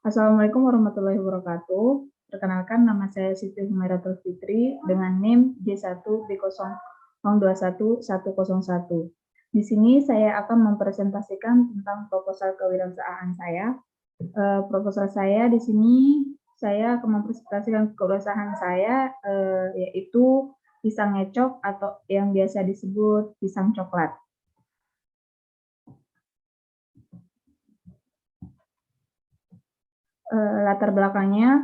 Assalamualaikum warahmatullahi wabarakatuh. Perkenalkan, nama saya Siti Humairatul Fitri dengan NIM J1B0021101. Di sini saya akan mempresentasikan tentang proposal kewirausahaan saya. Proposal saya di sini saya akan mempresentasikan kewirausahaan saya yaitu pisang ngecok atau yang biasa disebut pisang coklat. Latar belakangnya,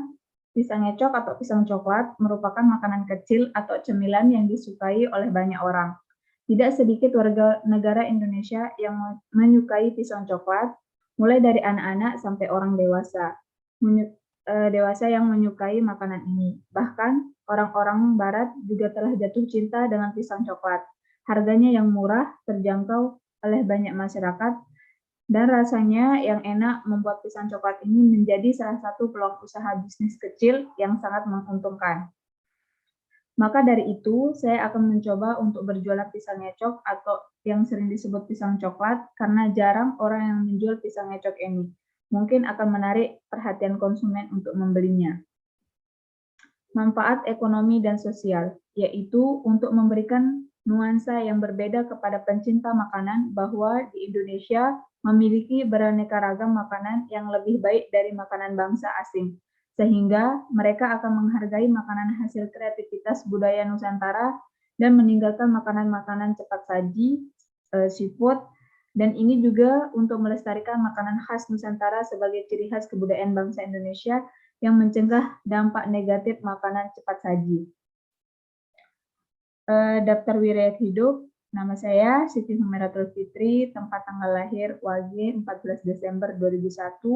pisang ngecok atau pisang coklat merupakan makanan kecil atau cemilan yang disukai oleh banyak orang. Tidak sedikit warga negara Indonesia yang menyukai pisang coklat, mulai dari anak-anak sampai orang dewasa. Dewasa yang menyukai makanan ini. Bahkan orang-orang barat juga telah jatuh cinta dengan pisang coklat. Harganya yang murah, terjangkau oleh banyak masyarakat, dan rasanya yang enak membuat pisang coklat ini menjadi salah satu peluang usaha bisnis kecil yang sangat menguntungkan. Maka dari itu, saya akan mencoba untuk berjualan pisang ngecok atau yang sering disebut pisang coklat karena jarang orang yang menjual pisang ngecok ini. Mungkin akan menarik perhatian konsumen untuk membelinya. Manfaat ekonomi dan sosial, yaitu untuk memberikan nuansa yang berbeda kepada pencinta makanan bahwa di Indonesia memiliki beraneka ragam makanan yang lebih baik dari makanan bangsa asing, sehingga mereka akan menghargai makanan hasil kreativitas budaya Nusantara dan meninggalkan makanan-makanan cepat saji, seafood, dan ini juga untuk melestarikan makanan khas Nusantara sebagai ciri khas kebudayaan bangsa Indonesia yang mencegah dampak negatif makanan cepat saji. Daftar wilayah hidup, nama saya Siti Humairatul Fitri, tempat tanggal lahir WAG 14 Desember 2001,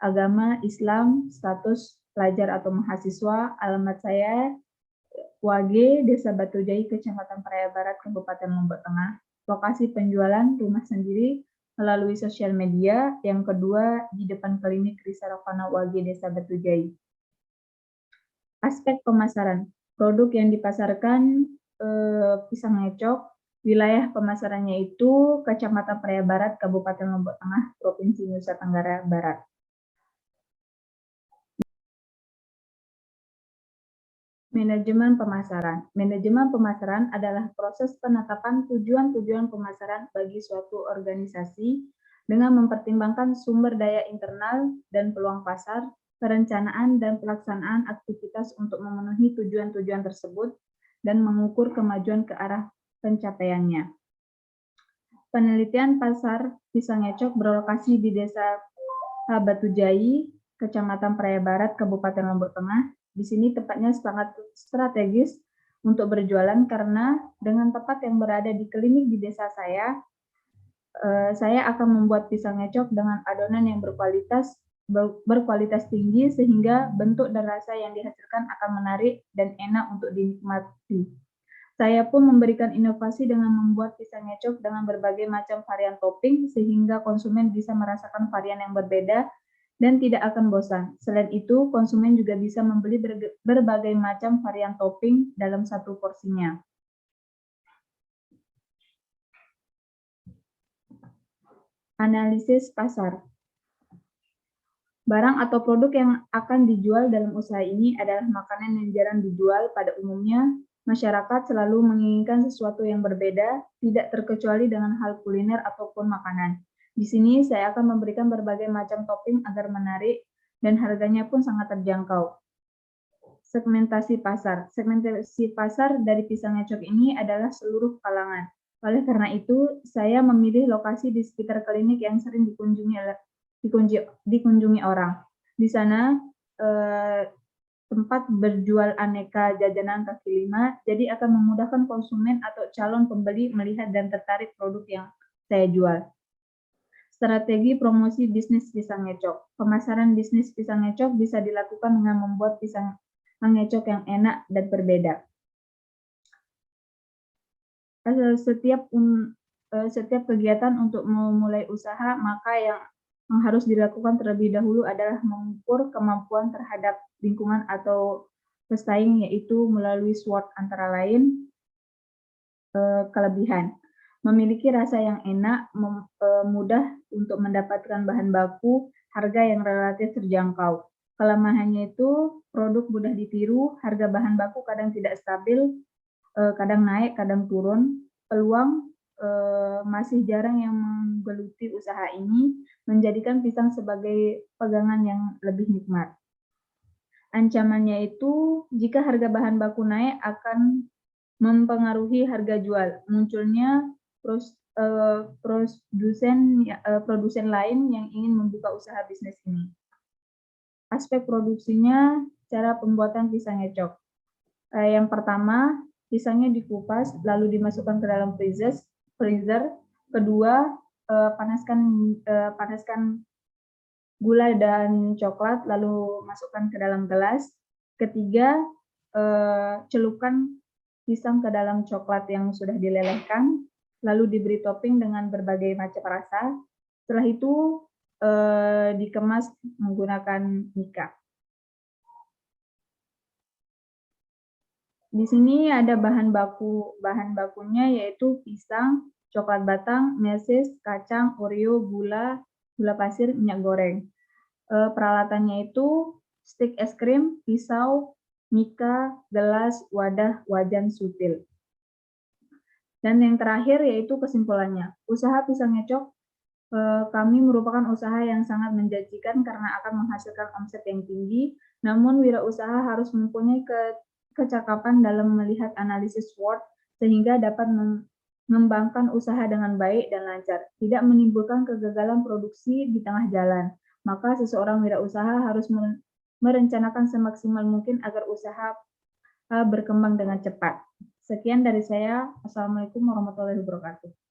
agama Islam, status pelajar atau mahasiswa, alamat saya WAG, Desa Batujai, Kecamatan Praia Barat, Kabupaten Lombok Tengah, lokasi penjualan rumah sendiri melalui sosial media, yang kedua di depan klinik Risa Ravana WAG Desa Batujai. Aspek pemasaran, produk yang dipasarkan pisang ngecok, wilayah pemasarannya itu Kecamatan Praia Barat, Kabupaten Lombok Tengah, Provinsi Nusa Tenggara Barat. Manajemen pemasaran. Manajemen pemasaran adalah proses penetapan tujuan-tujuan pemasaran bagi suatu organisasi dengan mempertimbangkan sumber daya internal dan peluang pasar, perencanaan dan pelaksanaan aktivitas untuk memenuhi tujuan-tujuan tersebut, dan mengukur kemajuan ke arah pencapaiannya. Penelitian pasar pisang ngecok berlokasi di Desa Batujai, Kecamatan Praia Barat, Kabupaten Lombok Tengah. Di sini tepatnya sangat strategis untuk berjualan karena dengan tepat yang berada di klinik di desa saya akan membuat pisang ngecok dengan adonan yang berkualitas tinggi sehingga bentuk dan rasa yang dihasilkan akan menarik dan enak untuk dinikmati. Saya pun memberikan inovasi dengan membuat pisang ngecok dengan berbagai macam varian topping sehingga konsumen bisa merasakan varian yang berbeda dan tidak akan bosan. Selain itu, konsumen juga bisa membeli berbagai macam varian topping dalam satu porsinya. Analisis pasar. Barang atau produk yang akan dijual dalam usaha ini adalah makanan yang jarang dijual. Pada umumnya, masyarakat selalu menginginkan sesuatu yang berbeda, tidak terkecuali dengan hal kuliner ataupun makanan. Di sini saya akan memberikan berbagai macam topping agar menarik dan harganya pun sangat terjangkau. Segmentasi pasar. Segmentasi pasar dari pisang ngecok ini adalah seluruh kalangan. Oleh karena itu, saya memilih lokasi di sekitar klinik yang sering dikunjungi orang. Di sana tempat berjual aneka jajanan kaki lima, jadi akan memudahkan konsumen atau calon pembeli melihat dan tertarik produk yang saya jual. Strategi promosi bisnis pisang ngecok. Pemasaran bisnis pisang ngecok bisa dilakukan dengan membuat pisang ngecok yang enak dan berbeda. Setiap kegiatan untuk memulai usaha, maka yang harus dilakukan terlebih dahulu adalah mengukur kemampuan terhadap lingkungan atau pesaing, yaitu melalui SWOT antara lain kelebihan. memiliki rasa yang enak, mudah untuk mendapatkan bahan baku, harga yang relatif terjangkau. Kelemahannya itu produk mudah ditiru, harga bahan baku kadang tidak stabil, kadang naik, kadang turun. Peluang masih jarang yang menggeluti usaha ini, menjadikan pisang sebagai pegangan yang lebih nikmat. Ancamannya itu jika harga bahan baku naik akan mempengaruhi harga jual. Munculnya produsen lain yang ingin membuka usaha bisnis ini. Aspek produksinya, cara pembuatan pisang ecok. Yang pertama, pisangnya dikupas lalu dimasukkan ke dalam freezer. Kedua, panaskan gula dan coklat lalu masukkan ke dalam gelas. Ketiga, celupkan pisang ke dalam coklat yang sudah dilelehkan, lalu diberi topping dengan berbagai macam rasa. Setelah itu dikemas menggunakan mika. Di sini ada bahan bakunya yaitu pisang, coklat batang, meses, kacang, Oreo, gula pasir, minyak goreng. Peralatannya itu stik es krim, pisau, mika, gelas, wadah, wajan, sutil. Dan yang terakhir yaitu kesimpulannya. Usaha pisang ecok kami merupakan usaha yang sangat menjanjikan karena akan menghasilkan omset yang tinggi, namun wirausaha harus mempunyai kecakapan dalam melihat analisis SWOT sehingga dapat mengembangkan usaha dengan baik dan lancar, tidak menimbulkan kegagalan produksi di tengah jalan. Maka seseorang wirausaha harus merencanakan semaksimal mungkin agar usaha berkembang dengan cepat. Sekian dari saya. Assalamualaikum warahmatullahi wabarakatuh.